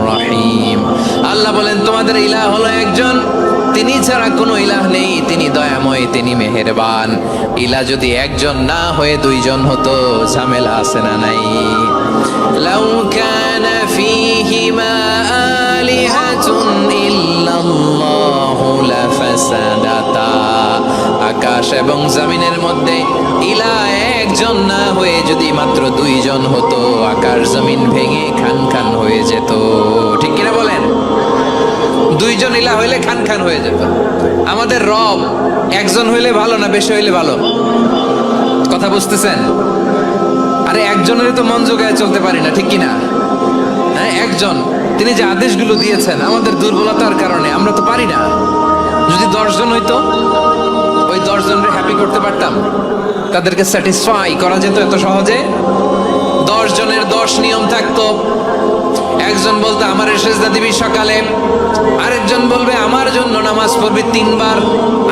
রহিম। আল্লাহ বলেন তোমাদের ইলাহ হলো একজন, তিনি ছাড়া কোনো ইলাহ নেই, তিনি দয়াময়, তিনি মেহেরবান। ইলাহ যদি একজন না হয়ে দুইজন হতো, ঝামেলা আছে না নাই? লাউ কানা ফীহিমা আলিহাতুন ইল্লাল্লাহু লাফাসাদাতা। আকাশ এবং জমিনের মধ্যে ইলাহ একজন না হয়ে যদি মাত্র দুইজন হতো, আকাশ জমিন ভেঙে খান খান হয়ে যেত। ঠিক কিনা বলেন? দুইজন ইলাহ হইলে খান খান হয়ে যেত। আমাদের রব একজন হইলে ভালো না বেশি হইলে ভালো? কথা বুঝতেছেন? আরে একজনের তো মন জোগায় চলতে পারি না, ঠিক কিনা? হ্যাঁ, একজন, তিনি যে আদেশগুলো দিয়েছেন আমাদের দুর্বলতার কারণে আমরা তো পারি না। যদি 10 জন হইতো, ওই 10 জনের হ্যাপি করতে পারতাম, তাদেরকে স্যাটিসফাই করা যেত এত সহজে। 10 জনের 10 নিয়ম থাকতো। একজন বলতো আমার সেজদা দিবি সকালে, আরেকজন বলবে আমার জন্য নামাজ পড়বি 3 বার,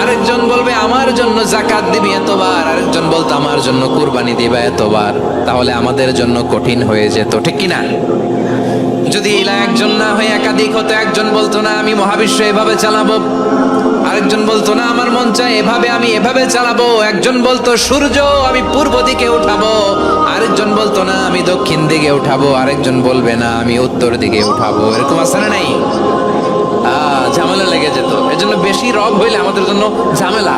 আরেকজন বলবে আমার জন্য যাকাত দিবি এতবার, আরেকজন বলতো আমার জন্য কুরবানি দিবা এতবার। তাহলে আমাদের জন্য কঠিন হয়ে যেত, ঠিক কিনা? যদি ইলাহ একজন না হয়ে একাধিক হতো, একজন বলতো না আমি মহাবিশ্ব এভাবে চালাবো, আরেকজন বলতো না আমার মন চায় এভাবে, আমি এভাবে চালাবো, একজন বলতো সূর্য আমি পূর্ব দিকে উঠাবো, আরেকজন বলতো না আমি দক্ষিণ দিকে উঠাবো, আরেকজন বলবে না আমি উত্তর দিকে উঠাবো। এরকম আছে না নাই? ঝামেলা লেগে যেত। এজন্য বেশি রব হইলে আমাদের জন্য ঝামেলা,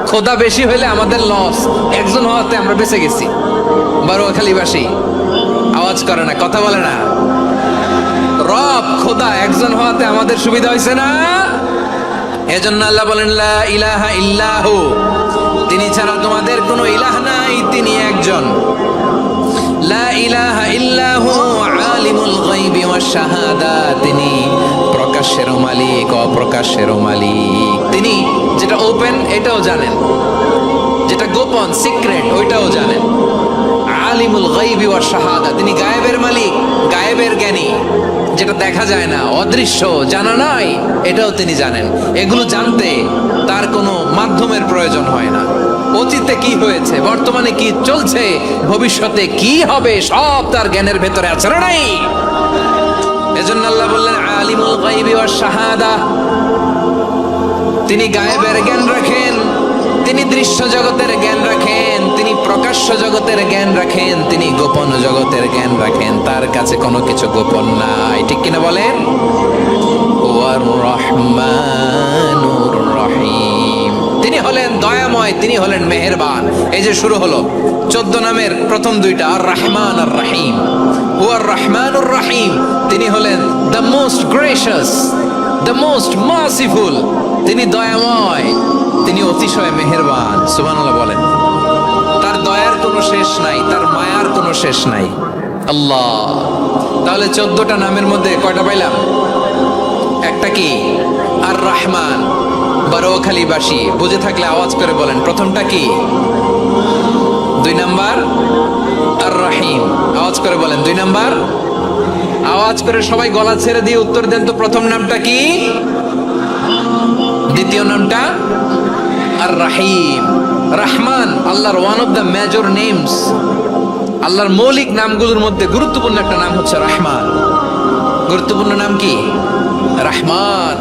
খোদা বেশি হইলে আমাদের লস। একজন হওয়াতে আমরা বেঁচে গেছি। বারোয়াখালীবাসী আওয়াজ করে না, কথা বলে না। রব খোদা একজন হওয়াতে আমাদের সুবিধা হয়েছে না? এজন্য আল্লাহ বলেন লা ইলাহা ইল্লাহু, তিনি ছাড়া তোমাদের কোনো ইলাহ নাই, তিনি একজন। লা ইলাহা ইল্লাহু আলিমুল গায়বি ওয়াশ শাহাদা, তিনি প্রকাশের মালিক, অপ্রকাশের মালিক। তিনি যেটা ওপেন এটাও জানেন, যেটা গোপন সিক্রেট ওইটাও জানেন। আলিমুল গায়বি ওয়াশ শাহাদা, তিনি গায়েবের মালিক, গায়েবের জ্ঞানী, যেটা দেখা যায় না, অদৃশ্য, জানা নাই, এটাও তিনি জানেন। এগুলো জানতে তার কোনো মাধ্যমের প্রয়োজন হয় না। অতীতে কি হয়েছে, বর্তমানে কি চলছে, ভবিষ্যতে কি হবে, সব তার জ্ঞানের ভেতরে আছে না নাই? এজন্য আল্লাহ বললেন আলিমুল গায়বি ওয়াশ শাহাদা, তিনি গায়েবের জ্ঞান রাখেন, তিনি দৃশ্য জগতের জ্ঞান রাখেন, তিনি প্রকাশ্য জগতের জ্ঞান রাখেন, তিনি গোপন জগতের জ্ঞান রাখেন। তার কাছে কোনো কিছু গোপন নাই, ঠিক কিনা বলেন? ওয়ার রহমানুর রহিম, তিনি হলেন দয়াময়, তিনি হলেন মেহেরবান। এই যে শুরু হলো 14 নামের প্রথম দুইটা, আর রহমান আর রহিম। ওয়ার রহমানুর রহিম, তিনি হলেন the most gracious, the most merciful, তিনি দয়াময়, তিনি অতিশয় মেহেরবান। সুবহানাল্লাহ বলেন। তার দয়ার কোনো শেষ নাই, তার মায়ার কোনো শেষ নাই। আল্লাহ, তাহলে 14টা নামের মধ্যে কয়টা পাইলাম? একটা কি? আর রহমান। বারোয়াখালীবাসী বুঝে থাকলে আওয়াজ করে বলেন প্রথমটা কি? 2 নাম্বার আর রহিম। আওয়াজ করে বলেন 2 নাম্বার। আওয়াজ করে সবাই গলা ছেড়ে দিয়ে উত্তর দেন তো, প্রথম নামটা কি, দ্বিতীয় নামটা? আর রহিম। রহমান আল্লাহর one of the major names, আল্লাহর মৌলিক নামগুলোর মধ্যে গুরুত্বপূর্ণ একটা নাম হচ্ছে রহমান। গুরুত্বপূর্ণ নাম কি? রহমান,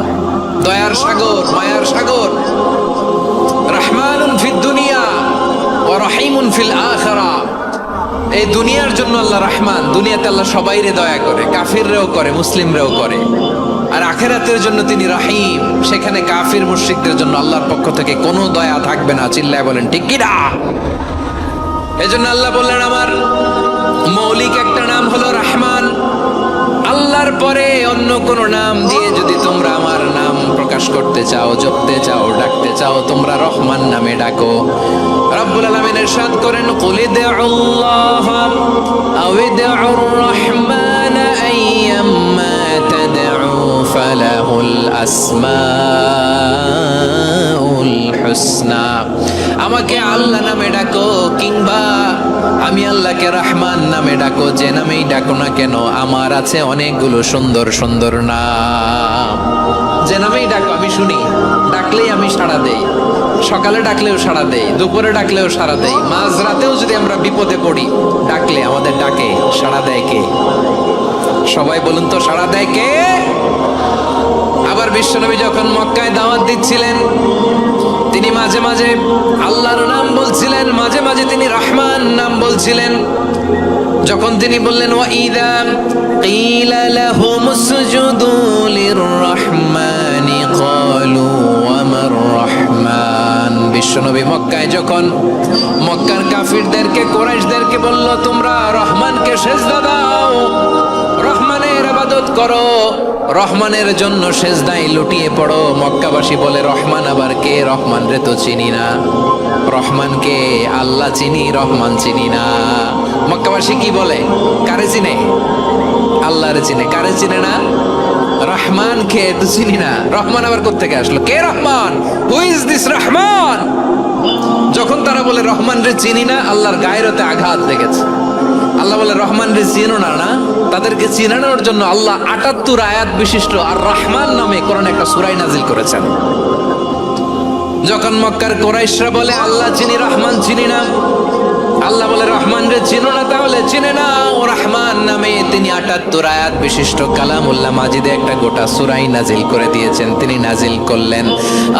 দয়ার সাগর, মায়ার সাগর। রহমানুন ফিদ দুনিয়া ওয়া রহিমুন ফিল আখিরা। এই দুনিয়ার জন্য আল্লাহ রহমান, দুনিয়াতে আল্লাহ সবাইরে দয়া করে, কাফিররেও করে, মুসলিমরেও করে। আর আখিরাতের জন্য তিনি রহিম, সেখানে কাফির মুশরিকদের জন্য আল্লাহর পক্ষ থেকে কোনো দয়া থাকবে না। চিল্লায় বলেন ঠিক কি না? এজন্য আল্লাহ বললেন আমার মৌলিক একটা নাম হলো রহমান। আল্লাহর পরে অন্য কোন নাম দিয়ে যদি তোমরা আমার নাম প্রকাশ করতে চাও, জপতে চাও, ডাকতে চাও, তোমরা রহমান নামে ডাকো। রব্বুল আলামিন ইরশাদ করেন কুল ইদউল্লাহ আও ইদউর রহমান আইয়াম্মা তাদউ ফালাহুল আসমাউল হুসনা। আমাকে আল্লাহ নামে ডাকো কিংবা আমি আল্লাহকে রহমান নামে ডাকো, যে নামেই ডাকো না কেন আমার আছে অনেকগুলো সুন্দর সুন্দর নাম। যে নামেই ডাকো আমি শুনি, ডাকলেই আমি সাড়া দেই। সকালে ডাকলেও সাড়া দেই, দুপুরে ডাকলেও সাড়া দেই, মাঝরাতেও যদি আমরা বিপদে পড়ি ডাকলে আমাদের ডাকে সাড়া দেয় কে? সবাই বলুন তো সাড়া দেয় কে? আবার বিশ্বনবী যখন মক্কায় দাওয়াত দিচ্ছিলেন, তিনি মাঝে মাঝে আল্লাহর নাম বলছিলেন, মাঝে মাঝে তিনি রহমান নাম বলছিলেন। যখন তিনি বললেন ওয়াইদা কিলা লাহুমুসজুদু লিররহমানি ক্বালু ওয়ামার রহমান। বিশ্বনবী মক্কায় যখন মক্কার কাফিরদেরকে, কুরাইশদেরকে বলল তোমরা রহমানকে সিজদা দাও, রহমানের ইবাদত করো, রহমানের জন্য সিজদায় লুটিয়ে পড়ো, মক্কাবাসী বলে রহমান আবার কে? রহমান রে তো চিনি না। রহমানকে আল্লাহ চিনি, রহমান চিনি না। মক্কাবাসী কি বলে? কারে চিনে? আল্লাহরে চিনে। কারে চিনে না? রহমান কে তো চিনি না। রহমান আবার কোত্থেকে আসলো? কে Rahman? Who is this Rahman? যখন তারা বলে রহমান রে চিনি না, আল্লাহর গায়রতে আঘাত লেগেছে। আল্লাহ বলে রহমান রে চিনো না, না? তাদেরকে চিনানোর জন্য আল্লাহ ৭৮ আয়াত বিশিষ্ট আর রহমান নামে কোরআনে একটা সূরা নাজিল করেছেন। যখন মক্কার কুরাইশরা বলে আল্লাহ চিনি, রহমান চিনি না, আল্লাহ বলে রহমান রে চিনো না, তাহলে চিনে না ও রহমান নামে তিনি ৭৮ আয়াত বিশিষ্ট কালামুল্লাহ মাজিদে একটা গোটা সূরাই নাজিল করে দিয়েছেন। তিনি নাজিল করলেন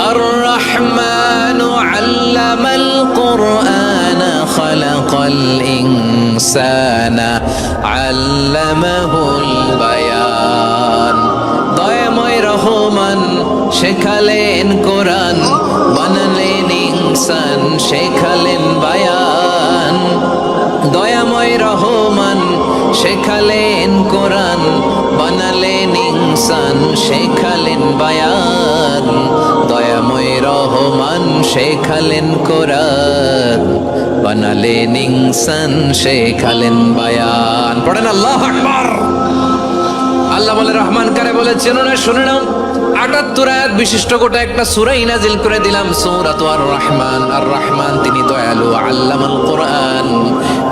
আর রহমানু আল্লামাল কুরআনা খালাকাল ইনসানা আল্লামাহুল বায়ান। দয়াময় রহমান শেখালেন কোরআন, বানালেন ইনসান, শেখালেন বায়ান। দয়াময় রহমান শেখালেন কোরআন, বানালেন ইনসান, শেখালেন বায়ান। দয়াময় রহমান শেখালেন কোরআন, বানালেন ইনসান, শেখালেন বায়ান। পড়েন আল্লাহু আকবার। আল্লাহ বলে রহমান কারে বলে চেনো না? শুনে নাও, ৭৮ আয়াত বিশিষ্ট গোটা একটা সূরাই নাজিল করে দিলাম, সূরাত আর রহমান। আর রহমান তিনি দয়ালু, আল্লামাল কোরআন,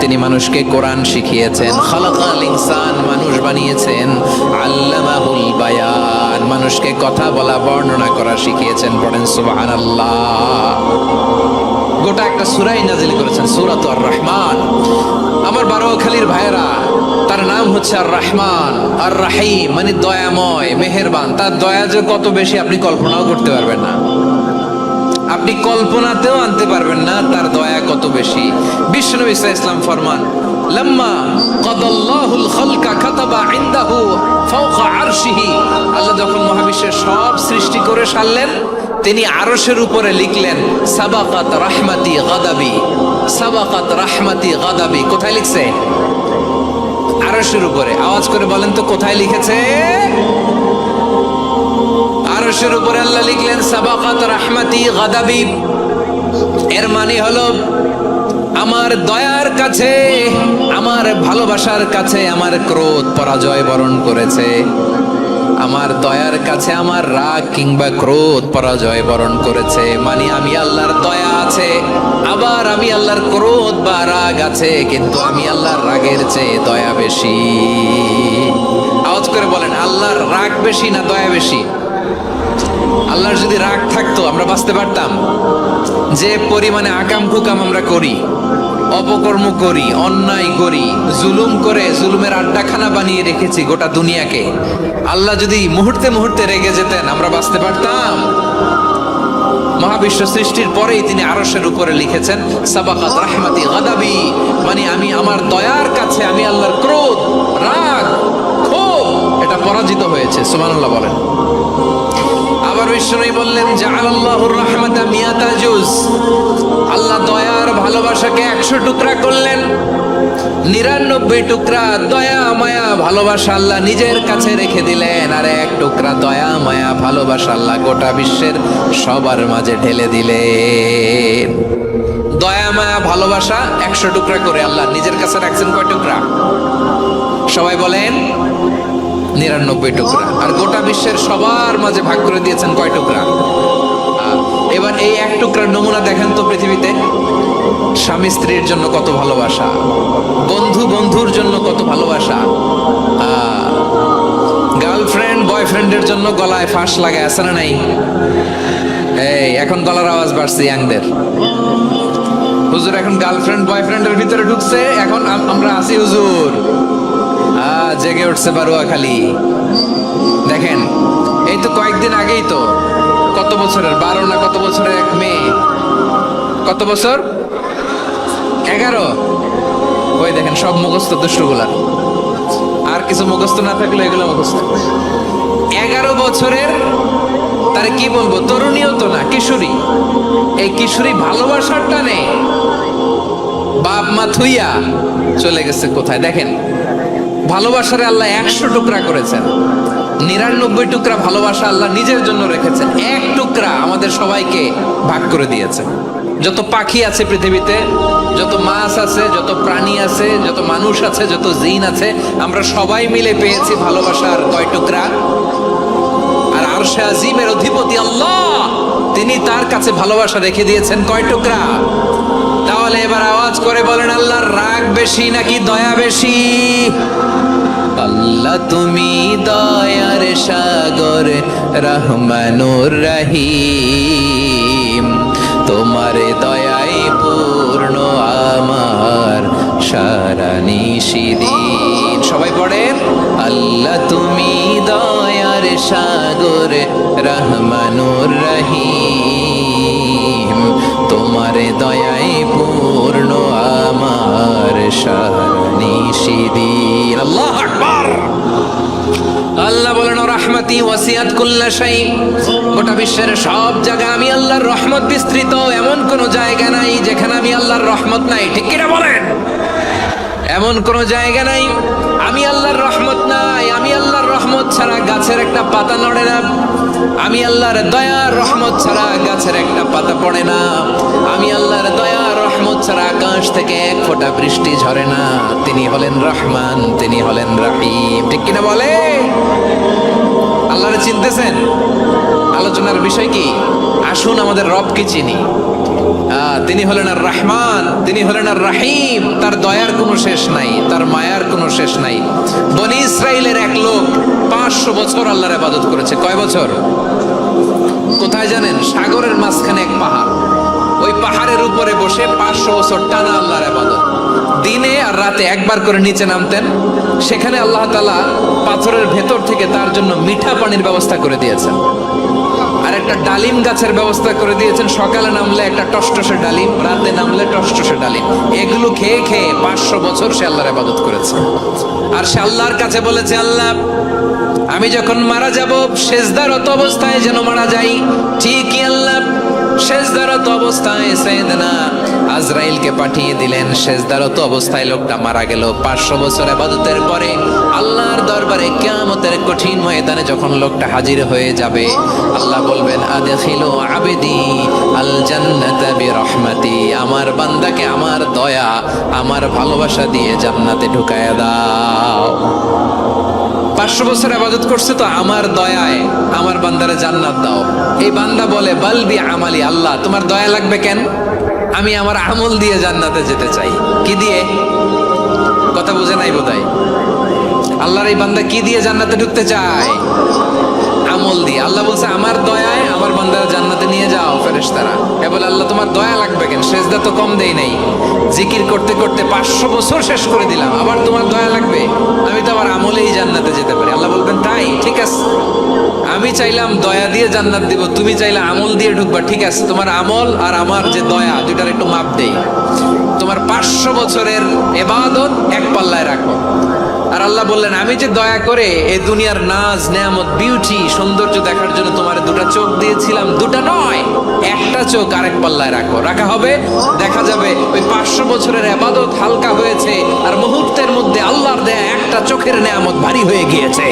তিনি মানুষকে কোরআন শিখিয়েছেন। খালাকাল ইনসান, মানুষ বানিয়েছেন। আল্লামাহুল বায়ান, মানুষকে কথা বলা, বর্ণনা করা শিখিয়েছেন। পড়েন সুবহানাল্লাহ। গোটা একটা সূরাই নাজিল করেছেন, সূরাত আর রহমান। আমার বারোয়াখালীর ভাইয়েরা, তার নাম হচ্ছে আর রহমান আর রাহিম, মানে দয়াময়, মেহেরবান। তার দয়া যে কত বেশি আপনি কল্পনাও করতে পারবেন না, আপনি কল্পনাতেও আনতে পারবেন না তার দয়া কত বেশি। বিশ্বনবী সাল্লাল্লাহু আলাইহি ওয়াসাল্লাম ফরমান লাম্মা কাদাল্লাহুল খালকা কাতাবা ইনদাহু ফাওকা আরশিহি। আল্লাহ যখন মহাবিশ্বের সব সৃষ্টি করে সারলেন, তিনি আরশের উপরে লিখলেন সাবাকাত রাহমাতি গাদাবি, সাবাকাত রাহমাতি গাদাবি। কোথায় লিখছে? আরশের উপরে। আওয়াজ করে বলেন তো কোথায় লিখেছে? আরশের উপরে আল্লাহ লিখলেন সাবাকাত রাহমাতি গাদাবি। এর মানে হলো আমার দয়ার কাছে, আমার ভালোবাসার কাছে আমার ক্রোধ পরাজয় বরণ করেছে। আমার দয়ার কাছে আমার রাগ কিংবা ক্রোধ পরাজয় বরণ করেছে। মানে আমি আল্লাহর দয়া আছে, আবার আমি আল্লাহর ক্রোধ বা রাগ আছে, কিন্তু আমি আল্লাহর রাগের চেয়ে দয়া বেশি। আওয়াজ করে বলেন আল্লাহর রাগ বেশি না দয়া বেশি? আল্লাহর যদি রাগ থাকতো আমরা বাঁচতে পারতাম? যে পরিমাণে আকাম কুকাম আমরা করি, অপকর্ম করি, অন্যায় করি, জুলুম করে জুলুমের আড্ডাখানা বানিয়ে রেখেছি গোটা দুনিয়াকে, আল্লাহ যদি মুহূর্তে মুহূর্তে রেগে যেতেন আমরা বাঁচতে পারতাম? মহাবিশ্ব সৃষ্টির পরেই তিনি আরশের উপরে লিখেছেন সাবাকাত রাহমাতি গাদাবি, মানে আমি আমার দয়ার কাছে আমি আল্লাহর ক্রোধ, রাগ, ক্ষোভ এটা পরাজিত হয়েছে। সুবহানাল্লাহ বলেন। আবার বিষ্ণু বললেন জাআলাল্লাহুর রাহমাতা মিয়াতা জুজ, আল্লাহ দয়ার ভালোবাসাকে 100 টুকরা করলেন। 99 টুকরা দয়া মায়া ভালোবাসা আল্লাহ নিজের কাছে রেখে দিলেন, আর 1 টুকরা দয়া মায়া ভালোবাসা আল্লাহ গোটা বিশ্বের সবার মাঝে ঢেলে দিলেন। দয়া মায়া ভালোবাসা 100 টুকরা করে আল্লাহ নিজের কাছে রাখছেন। কয় টুকরা? সবাই বলেন 99 টুকরা। আর গোটা বিশ্বের সবার মাঝে ভাগ করে দিয়েছেন কয় টুকরা? এবার এই 1 টুকরার নমুনা দেখেন তো পৃথিবীতে। স্বামী স্ত্রীর জন্য কত ভালোবাসা, বন্ধু বন্ধুর জন্য কত ভালোবাসা, গার্লফ্রেন্ড বয়ফ্রেন্ডের জন্য গলায় ফাঁস লাগায় আছে না নাই? এই এখন গলার আওয়াজ বাড়ছে ইয়াংদের। হুজুর এখন গার্লফ্রেন্ড বয়ফ্রেন্ডের ভিতরে ঢুকছে, এখন আমরা আছি হুজুর। জেগে উঠছে বারুয়াখালী। দেখেন এই তো কয়েকদিন আগেই তো, কত বছরের 12 না কত বছরের এক মেয়ে, কত বছর 11, ওই দেখেন সব মুখস্থ দুষ্টগুলা, আর কিছু মুখস্থ না থাকলে এগুলো মুখস্থ। 11 বছরের, তারে কি বলবো, তরুণীও তো না, কিশোরী। এই কিশোরী ভালোবাসার টানে বাপ মা থুইয়া চলে গেছে কোথায়। দেখেন ভালোবাসারে আল্লাহ 100 টুকরা করেছেন, 99 টুকরা ভালোবাসা আল্লাহ নিজের জন্য রেখেছেন, 1 টুকরা আমাদের সবাইকে ভাগ করে দিয়েছেন। যত পাখি আছে পৃথিবীতে, যত মাছ আছে, যত প্রাণী আছে, যত মানুষ আছে, যত জিন আছে, আমরা সবাই মিলে পেয়েছি ভালোবাসার কয় টুকরা। আর আরশে আজিমের অধিপতি আল্লাহ, তিনি তার কাছে ভালোবাসা রেখে দিয়েছেন কয় টুকরা। তাহলে এবার আওয়াজ করে বলেন, আল্লাহর রাগ বেশি নাকি দয়া বেশি? আল্লাহ তুমি দয়ার সাগর, রহমানুর রহিম, তোমার দয়াই পূর্ণ আমার সারা নিশিদিন। সবাই পড়েন, আল্লাহ তুমি দয়ার সাগর, রহমানুর রহিম, তোমার দয়াই পূর্ণ আমার সারা নিশিদিন। আল্লাহু আকবার। আল্লাহ বলেন, রাহমাতি ওয়াসিআত কুল্লা শাই, গোটা বিশ্বের সব জায়গা আমি আল্লাহর রহমত বিস্তৃত, এমন কোন জায়গা নাই যেখানে আমি আল্লাহর রহমত নাই। ঠিক কিনা বলেন? এমন কোন জায়গা নাই আমি আল্লাহর রহমত নাই। আমি আল্লাহর রহমত ছাড়া গাছের একটা পাতা নড়ে না, আমি আল্লাহর দয়ার রহমত ছাড়া গাছের একটা পাতা পড়ে না, আমি আল্লাহর দয়ার রহমত ছাড়া আকাশ থেকে এক ফোঁটা বৃষ্টি ঝরে না। তিনি হলেন রহমান, তিনি হলেন রহিম। ঠিক কিনা বলে? আল্লাহরে চিনতেছেন? আলোচনার বিষয় কি? আসুন আমাদের রবকে চিনি। তিনি হলেন আর রহমান, তিনি হলেন আর রহিম। তার দয়ার কোনো শেষ নাই, তার মায়ার কোনো শেষ নাই। বনি ইসরাইলের এক লোক 500 বছর আল্লাহর ইবাদত করেছে। কয় বছর? কোথায় জানেন? সাগরের মাঝখানে এক পাহাড়, ওই পাহাড়ের উপরে বসে 500 বছর টানা আল্লাহর ইবাদত। দিনে আর রাতে একবার করে নিচে নামতেন। সেখানে আল্লাহ তাআলা পাথরের ভেতর থেকে তার জন্য মিঠা পানির ব্যবস্থা করে দিয়েছেন, আর একটা ডালিম গাছের ব্যবস্থা করে দিয়েছেন। সকালে নামলে একটা টসটসে ডালিম, রাতে নামলে টসটসে ডালিম। এগুলো খেয়ে খেয়ে 500 বছর সে আল্লাহর ইবাদত করেছে। আর সে আল্লাহর কাছে বলেছে, আল্লাহ আমি যখন মারা যাব সেজদারত অবস্থায় যেন মারা যাই। ঠিকই আল্লাহ সেজদারত অবস্থায় সাইয়েদনা আজরাইলকে পাঠিয়ে দিলেন। সেজদারত অবস্থায় লোকটা মারা গেল। 500 বছর ইবাদতের পরে আল্লাহর দরবারে কিয়ামতের কঠিন ময়দানে যখন লোকটা হাজির হয়ে যাবে, আল্লাহ বলবেন, আদখিলু আবদি আল জান্নাতা বিরহমাতি, আমার বান্দাকে আমার দয়া, আমার ভালোবাসা দিয়ে জান্নাতে ঢুকায়া দাও। 500 বছর ইবাদত করছে তো আমার দয়ায় আমার বান্দারে জান্নাত দাও। এই বান্দা বলে, বালবি আমালি, আল্লাহ তোমার দয়া লাগবে কেন? আমি আমার আমল দিয়ে জান্নাতে যেতে চাই। কি দিয়ে? কথা বুঝে নাই বোধহয়। আল্লাহর এই বান্দা কি দিয়ে জান্নাতে ঢুকতে চায়? আমল দিয়ে। আল্লাহ বলছে, আমার দয়ায় আমার বান্দারা জান্নাতে নিয়ে যাও ফেরেশতারা। এ বলে, আল্লাহ তোমার দয়া লাগবে কেন? সেজদা তো কম দেই নাই, জিকির করতে করতে 500 বছর শেষ করে দিলাম, আবার তোমার দয়া লাগবে? আমি তো আমার আমলেই জান্নাতে যেতে পারি। আল্লাহ বলবেন, তাই ঠিক আছে, আমি চাইলাম দয়া দিয়ে জান্নাত দিব, তুমি চাইলে আমল দিয়ে ঢুকবা। ঠিক আছে, তোমার আমল আর আমার যে দয়া, দুইটার একটু মাপ দেই। তোমার 500 বছরের ইবাদত এক পাল্লায় রাখো। আর আল্লাহ বললেন, আমি যে দয়া করে এই দুনিয়ার নাজ নেয়ামত বিউটি সৌন্দর্য দেখার জন্য তোমার 2টা চোখ দিয়েছিলাম, 2টা নয়, একটা চোখ আরেক পাল্লায় রাখো। রাখা হবে, দেখা যাবে ওই 500 বছরের ইবাদত হালকা হয়েছে, আর মুহূর্তের মধ্যে আল্লাহর দেয়া একটা চোখের নেয়ামত ভারী হয়ে গিয়েছে।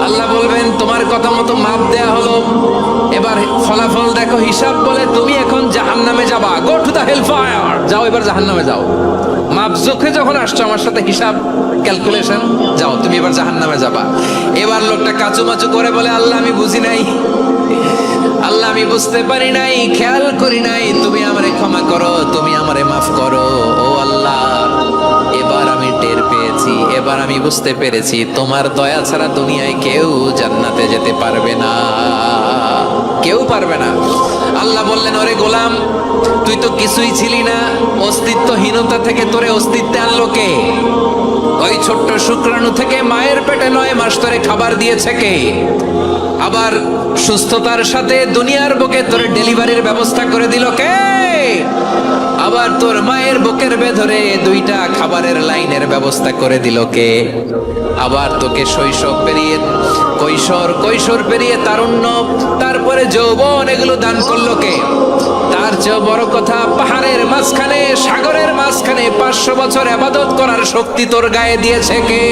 আল্লাহ বলবেন, তোমার কথা মতো মাপ দেয়া হলো, এবার ফলাফল দেখো, হিসাব বলে তুমি এখন জাহান্নামে যাবা। Go to the hell fire, যাও এবার জাহান্নামে যাও। মাপ চোখে যখন আসছো আমার সাথে হিসাব ক্যালকুলেশন, যাও তুমি এবার জাহান্নামে যাবা। এবার লোকটা কাচুমাচু করে বলে, আল্লাহ আমি বুঝি নাই, আল্লাহ আমি বুঝতে পারি নাই, খেয়াল করি নাই, তুমি আমারে ক্ষমা করো, তুমি আমারে মাফ করো। ও আল্লাহ, এবার আমি টের পেয়েছি, এবার আমি বুঝতে পেরেছি, তোমার দয়া ছাড়া দুনিয়ায় কেউ জান্নাতে যেতে পারবে না। কেউ পারবে না। আল্লাহ বললেন, ওরে গোলাম, তুই তো কিছুই ছিলি না, অস্তিত্বহীনতা থেকে তোরে অস্তিত্বে আনলো কে? ওই ছোট্ট শুক্রাণু থেকে মায়ের পেটে 9 মাস ধরে খাবার দিয়েছে কে? আবার সুস্থতার সাথে দুনিয়ার বুকে তোর ডেলিভারির ব্যবস্থা করে দিল কে? আবার তোর মায়ের বুকের ভেতরে 2টা খাবারের লাইনের ব্যবস্থা করে দিল কে? আবার তোকে শৈশব পেরিয়ে কৈশোর পেরিয়ে তারুণ্য, তারপরে যৌবন, এগুলো দান করলো কে? তার চেয়ে বড় কথা, পাহাড়ের মাঝখানে, সাগরের মাঝখানে 500 বছর ইবাদত করার শক্তি তোর গায়ে দিয়েছে কে?